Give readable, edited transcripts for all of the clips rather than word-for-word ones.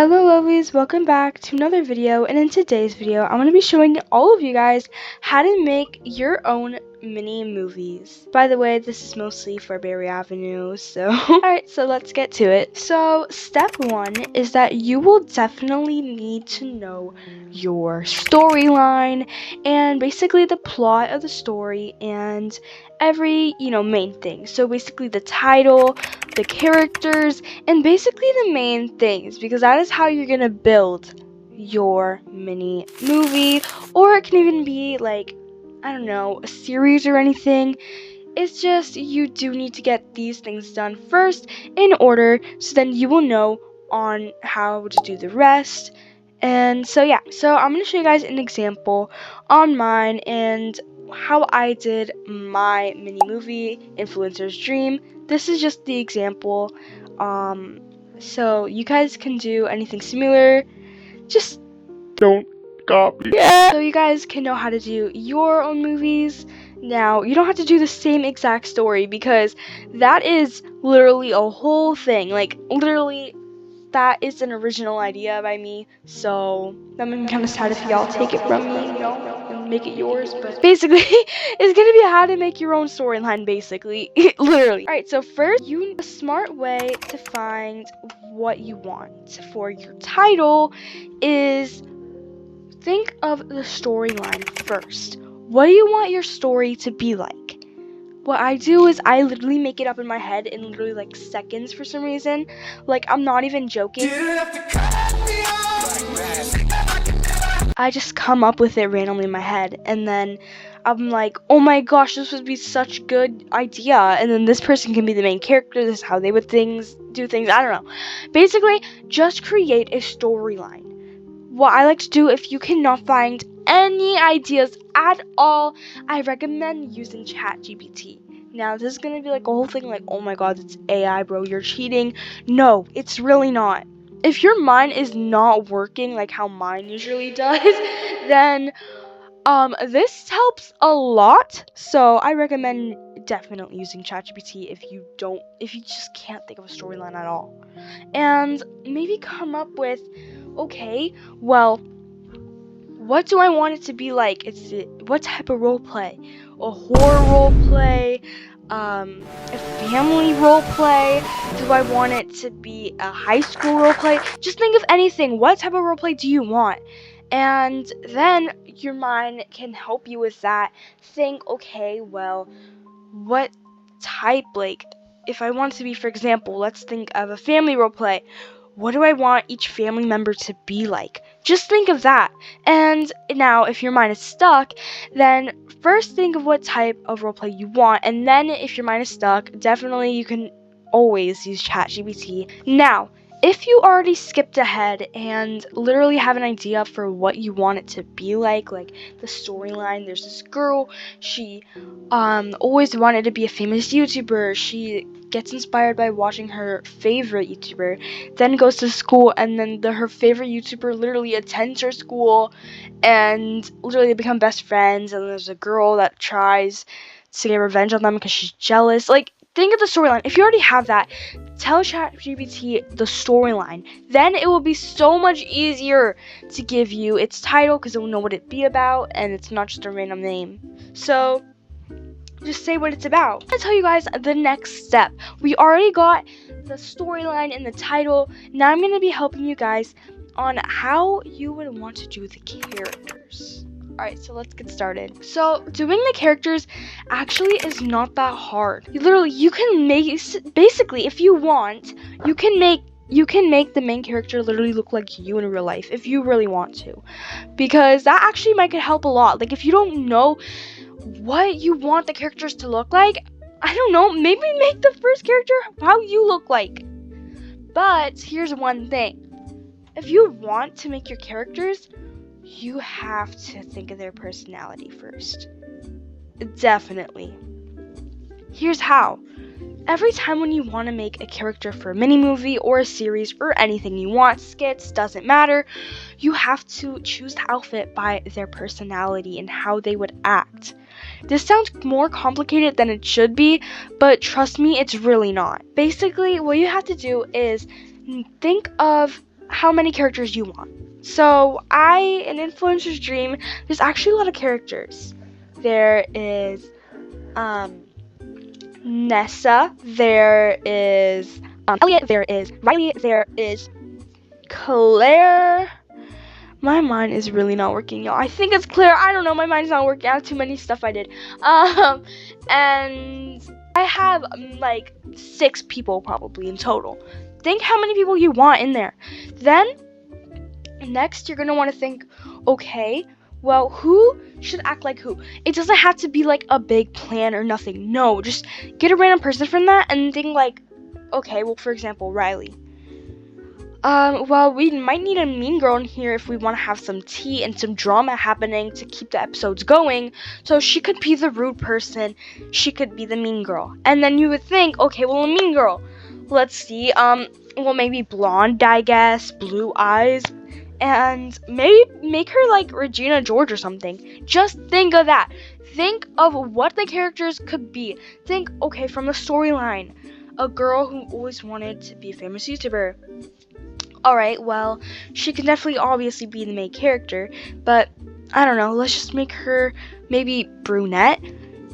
Hello lovelies, welcome back to another video, and in today's video I'm going to be showing all of you guys how to make your own mini movies. By the way, this is mostly for Berry Avenue, so alright, so let's get to it. So step one is that you will definitely need to know your storyline and basically the plot of the story and every main thing. So basically the title, the characters, and basically the main things, because that is how you're gonna build your mini movie, or it can even be like, I don't know, a series or anything. It's just you do need to get these things done first in order, so then you will know on how to do the rest. And so yeah, so I'm gonna show you guys an example on mine and how I did my mini movie, Influencer's Dream. This is just the example. So you guys can do anything similar, just Don't copy. so you guys can know how to do your own movies. Now, you don't have to do the same exact story, because that is literally a whole thing. Like, literally, that is an original idea by me. So, that makes me kind of sad if y'all take it from me, and make it yours. But basically, it's gonna be how to make your own storyline, basically. Literally. Alright, so first, a smart way to find what you want for your title is think of the storyline first. What do you want your story to be like? What I do is I literally make it up in my head in literally like seconds for some reason. Like, I'm not even joking. I just come up with it randomly in my head, and then I'm like, oh my gosh, this would be such a good idea, and then this person can be the main character. This is how they would do things. I don't know. Basically, just create a storyline. What I like to do, if you cannot find any ideas at all, I recommend using ChatGPT. Now, this is going to be like a whole thing like, oh my god, it's AI, bro, you're cheating. No, it's really not. If your mind is not working like how mine usually does, then this helps a lot. So I recommend definitely using ChatGPT if you just can't think of a storyline at all. And maybe come up with, okay, well, what do I want it to be like? What type of role play? A horror role play? A family role play? Do I want it to be a high school role play? Just think of anything. What type of role play do you want? And then your mind can help you with that. Think, okay, well, what type, like, if I want it to be, for example, let's think of a family role play. What do I want each family member to be like? Just think of that. And now, if your mind is stuck, then first think of what type of roleplay you want. And then, if your mind is stuck, definitely you can always use ChatGPT. Now, if you already skipped ahead and literally have an idea for what you want it to be like the storyline, there's this girl, she always wanted to be a famous YouTuber. She gets inspired by watching her favorite YouTuber, then goes to school, and then her favorite YouTuber literally attends her school, and literally they become best friends, and there's a girl that tries to get revenge on them because she's jealous. Like, think of the storyline. If you already have that, tell ChatGPT the storyline. Then it will be so much easier to give you its title, because it will know what it be about, and it's not just a random name. So just say what it's about. I'm gonna tell you guys the next step. We already got the storyline and the title. Now I'm gonna be helping you guys on how you would want to do the characters. Alright, so let's get started. So doing the characters actually is not that hard. You can make, basically, if you want, you can make the main character literally look like you in real life if you really want to, because that actually might help a lot. Like, if you don't know what you want the characters to look like, I don't know, maybe make the first character how you look like. But here's one thing. If you want to make your characters, you have to think of their personality first. Definitely. Here's how. Every time when you want to make a character for a mini movie or a series or anything you want, skits, doesn't matter, you have to choose the outfit by their personality and how they would act. This sounds more complicated than it should be, but trust me, it's really not. Basically, what you have to do is think of how many characters you want. So an influencer's dream, there's actually a lot of characters. There is Nessa, there is Elliot, there is Riley, there is Claire. My mind is really not working, y'all. I think it's Claire. I don't know. My mind's not working. I have too many stuff I did. And I have like 6 people probably in total. Think how many people you want in there. Then next, you're gonna want to think, okay, well, who should act like who? It doesn't have to be like a big plan or nothing. No, just get a random person from that and think like, okay, well, for example, Riley. Well, we might need a mean girl in here if we want to have some tea and some drama happening to keep the episodes going. So she could be the rude person, she could be the mean girl. And then you would think, okay, well, a mean girl. Let's see, well, maybe blonde, I guess, blue eyes, and maybe make her like Regina George or something. Just think of that. Think of what the characters could be. Think, okay, from the storyline, a girl who always wanted to be a famous YouTuber. Alright, well, she can definitely obviously be the main character, but I don't know, let's just make her maybe brunette.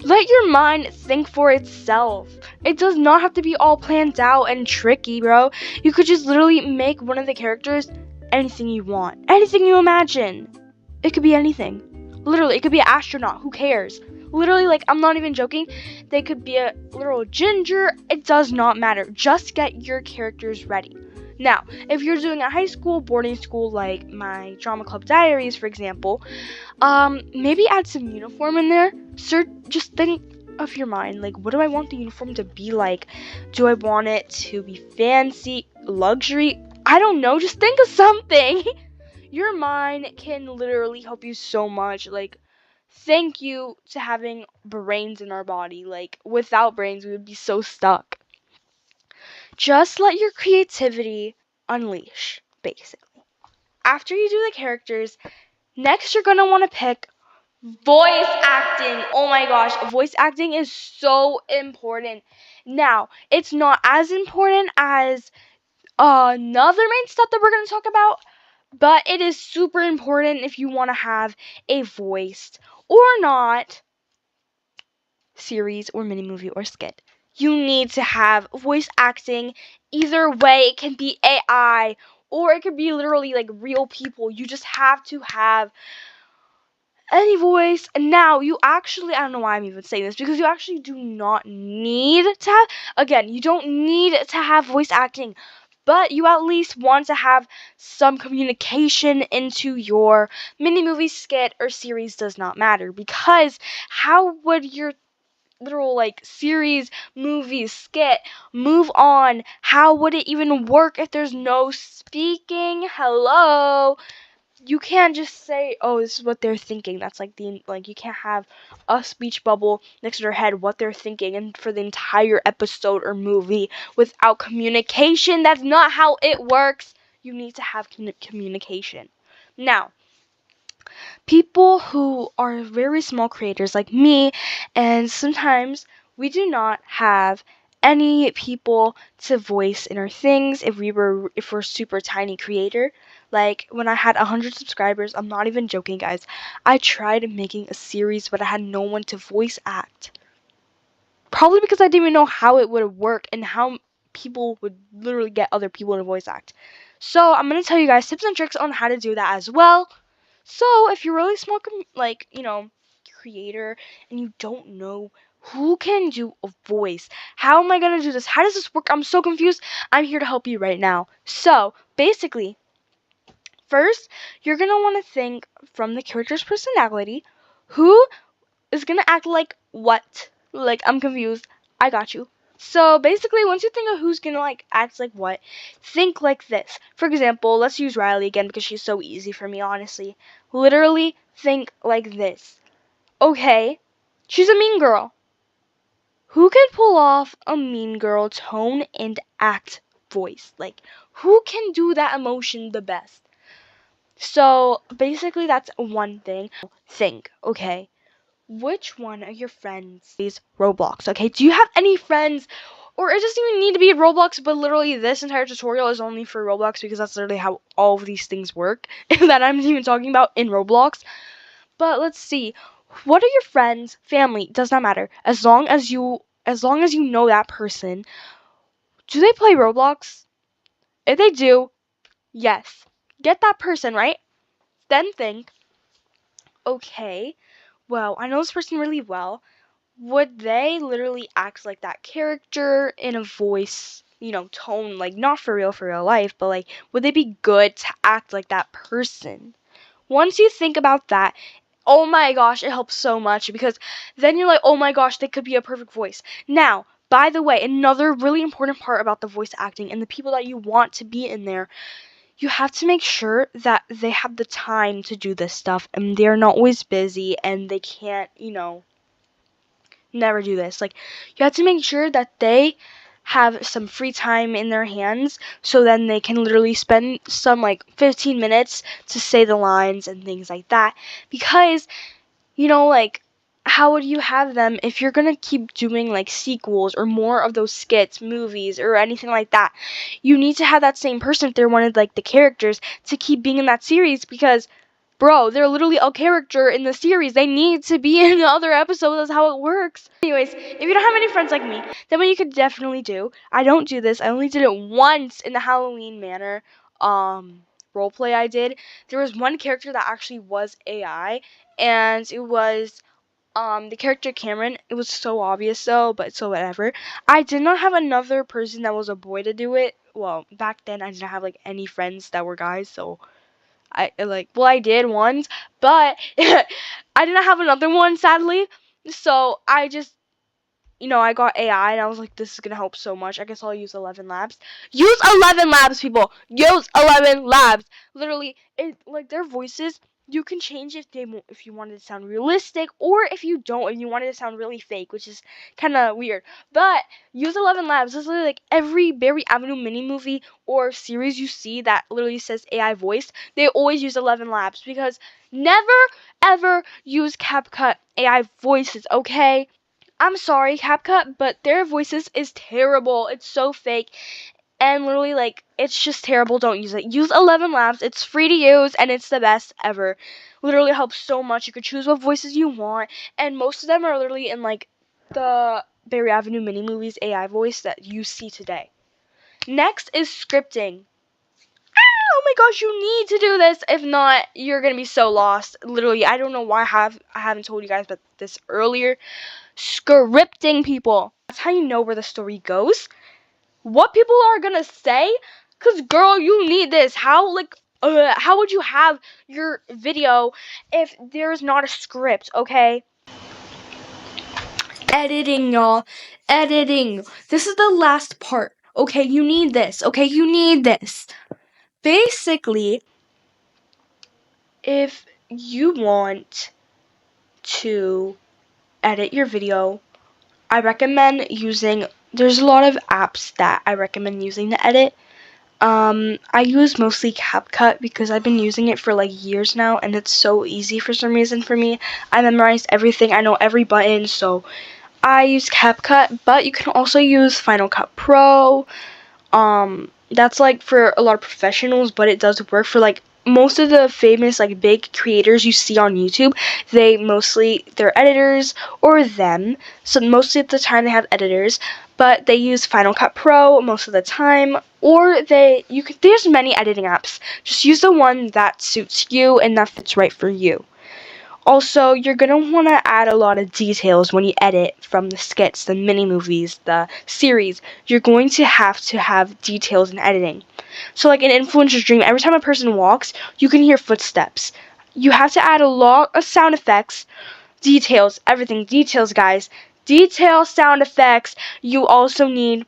Let your mind think for itself. It does not have to be all planned out and tricky, bro. You could just literally make one of the characters anything you want. Anything you imagine. It could be anything. Literally, it could be an astronaut. Who cares? Literally, like, I'm not even joking. They could be a literal ginger. It does not matter. Just get your characters ready. Now, if you're doing a high school, boarding school, like my drama club diaries, for example, maybe add some uniform in there. Sir, just think of your mind. Like, what do I want the uniform to be like? Do I want it to be fancy, luxury? I don't know. Just think of something. Your mind can literally help you so much. Like, thank you to having brains in our body. Like, without brains, we would be so stuck. Just let your creativity unleash, basically. After you do the characters, next you're going to want to pick voice acting. Oh my gosh, voice acting is so important. Now, it's not as important as another main stuff that we're going to talk about, but it is super important if you want to have a voiced or not series or mini movie or skit. You need to have voice acting. Either way, it can be AI or it could be literally like real people. You just have to have any voice. And now you actually, I don't know why I'm even saying this, because you actually do not need to have, again, you don't need to have voice acting, but you at least want to have some communication into your mini movie, skit, or series. Does not matter, because how would your literal like series, movie, skit move on? How would it even work if there's no speaking? Hello, you can't just say, oh, this is what they're thinking. That's like you can't have a speech bubble next to their head what they're thinking and for the entire episode or movie without communication. That's not how it works. You need to have communication. Now, people who are very small creators like me, and sometimes we do not have any people to voice in our things if we're super tiny creator. Like when I had 100 subscribers, I'm not even joking, guys, I tried making a series but I had no one to voice act, probably because I didn't even know how it would work and how people would literally get other people to voice act. So I'm going to tell you guys tips and tricks on how to do that as well. So if you're really small, creator, and you don't know who can do a voice, how am I gonna do this? How does this work? I'm so confused. I'm here to help you right now. So basically, first you're gonna want to think from the character's personality, who is gonna act like what? Like, I'm confused. I got you. So basically, once you think of who's gonna like act like what, think like this. For example, let's use Riley again because she's so easy for me, honestly. Literally think like this. Okay, she's a mean girl. Who can pull off a mean girl tone and act voice? Like, who can do that emotion the best? So basically, that's one thing. Think, okay, which one of your friends plays Roblox? Okay, do you have any friends Or it doesn't even need to be Roblox, but literally this entire tutorial is only for Roblox because that's literally how all of these things work that I'm even talking about in Roblox. But let's see. What are your friends, family, does not matter. As long as you know that person. Do they play Roblox? If they do, yes. Get that person, right? Then think, okay, well, I know this person really well. Would they literally act like that character in a voice, tone, like not for real life, but like, would they be good to act like that person? Once you think about that, oh my gosh, it helps so much because then you're like, oh my gosh, they could be a perfect voice. Now, by the way, another really important part about the voice acting and the people that you want to be in there, you have to make sure that they have the time to do this stuff and they're not always busy and they can't, never do this. Like, you have to make sure that they have some free time in their hands so then they can literally spend some like 15 minutes to say the lines and things like that because like how would you have them if you're gonna keep doing like sequels or more of those skits, movies, or anything like that? You need to have that same person if they're one of like the characters to keep being in that series because bro, they're literally a character in the series. They need to be in the other episodes. That's how it works. Anyways, if you don't have any friends like me, then what you could definitely do, I don't do this. I only did it once in the Halloween manner roleplay I did. There was one character that actually was AI, and it was the character Cameron. It was so obvious though, but so whatever. I did not have another person that was a boy to do it. Well, back then I didn't have like any friends that were guys, so I did once, but I didn't have another one sadly. So I just I got AI and I was like, this is gonna help so much. I guess I'll use 11 labs. Use 11 labs, people. Use 11 labs. Literally, their voices. You can change if you wanted to sound realistic, or if you don't, if you wanted to sound really fake, which is kind of weird. But use 11 labs. This is literally like every Barry Avenue mini movie or series you see that literally says AI voice. They always use 11 labs because never ever use Capcut AI voices. Okay. I'm sorry, Capcut, but their voices is terrible. It's so fake. And literally, it's just terrible. Don't use it. Use 11 Labs. It's free to use, and it's the best ever. Literally helps so much. You could choose what voices you want, and most of them are literally in, the Barry Avenue mini movies AI voice that you see today. Next is scripting. Oh my gosh, you need to do this. If not, you're going to be so lost. Literally, I don't know why I haven't told you guys about this earlier. Scripting, people. That's how you know where the story goes. What people are gonna say. Cause girl, you need this. How would you have your video if there's not a script? Okay. Editing, y'all. Editing. This is the last part. Okay, you need this. Okay, you need this. Basically, if you want to edit your video, I recommend using, there's a lot of apps that I recommend using to edit. I use mostly Capcut because I've been using it for years now and it's so easy for some reason for me. I memorized everything, I know every button, so I use Capcut, but you can also use Final Cut Pro. That's for a lot of professionals, but it does work for most of the famous big creators you see on YouTube. They're editors or them. So mostly at the time they have editors, but they use Final Cut Pro most of the time, or there's many editing apps. Just use the one that suits you and that fits right for you. Also, you're going to want to add a lot of details when you edit from the skits, the mini movies, the series. You're going to have details in editing. So an influencer's dream, every time a person walks, you can hear footsteps. You have to add a lot of sound effects, details, everything. Details, guys. Detail sound effects. You also need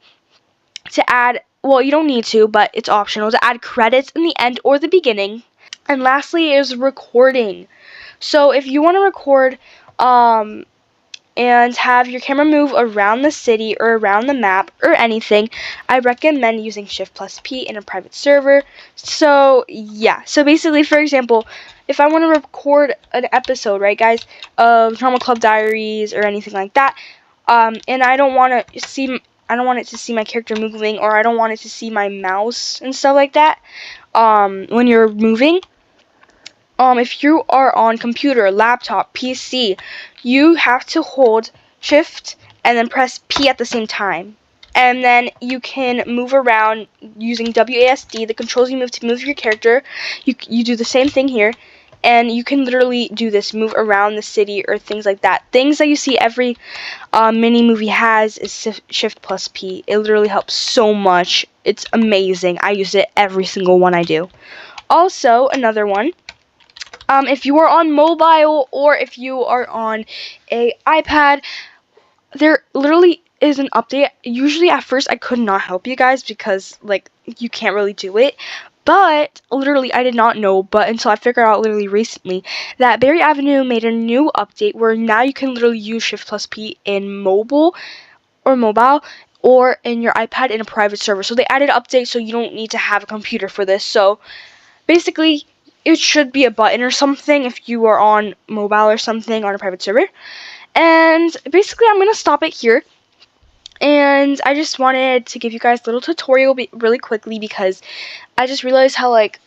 to add, well, you don't need to, but it's optional, to add credits in the end or the beginning. And lastly is recording. So if you want to record and have your camera move around the city or around the map or anything, I recommend using Shift+P in a private server. So yeah, so basically, for example, if I want to record an episode, right guys, of Drama Club Diaries or anything like that, and I don't want to see I don't want it to see my character moving, or I don't want it to see my mouse and stuff like that when you're moving. If you are on computer, laptop, PC, you have to hold shift and then press P at the same time. And then you can move around using WASD, the controls you move your character. You do the same thing here. And you can literally do this, move around the city or things like that. Things that you see every mini movie has is shift plus P. It literally helps so much. It's amazing. I use it every single one I do. Also, another one. If you are on mobile or if you are on a iPad, there literally is an update. Usually at first I could not help you guys because like you can't really do it. But literally I did not know but until I figured out literally recently that Berry Avenue made a new update where now you can literally use Shift plus P in mobile or in your iPad in a private server. So they added an update so you don't need to have a computer for this. So basically, it should be a button or something if you are on mobile or something on a private server. And basically, I'm going to stop it here. And I just wanted to give you guys a little tutorial really quickly because I just realized how, like,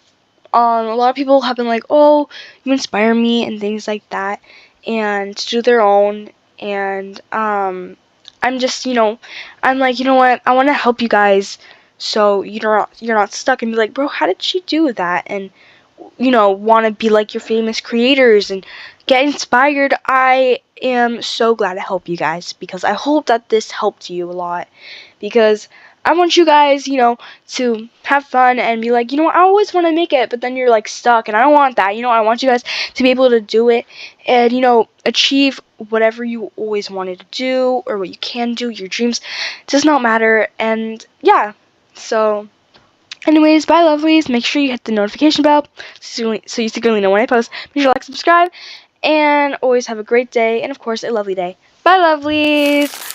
a lot of people have been like, oh, you inspire me and things like that. And to do their own. And I'm just, I'm like, you know what? I want to help you guys so you're not stuck and be like, bro, how did she do that? And want to be like your famous creators and get inspired. I am so glad to help you guys because I hope that this helped you a lot because I want you guys, to have fun and be like, I always want to make it, but then you're like stuck and I don't want that. I want you guys to be able to do it and, achieve whatever you always wanted to do or what you can do, your dreams. It does not matter. And yeah, so anyways, bye lovelies. Make sure you hit the notification bell so you secretly know when I post. Make sure to like, subscribe, and always have a great day and of course a lovely day. Bye lovelies!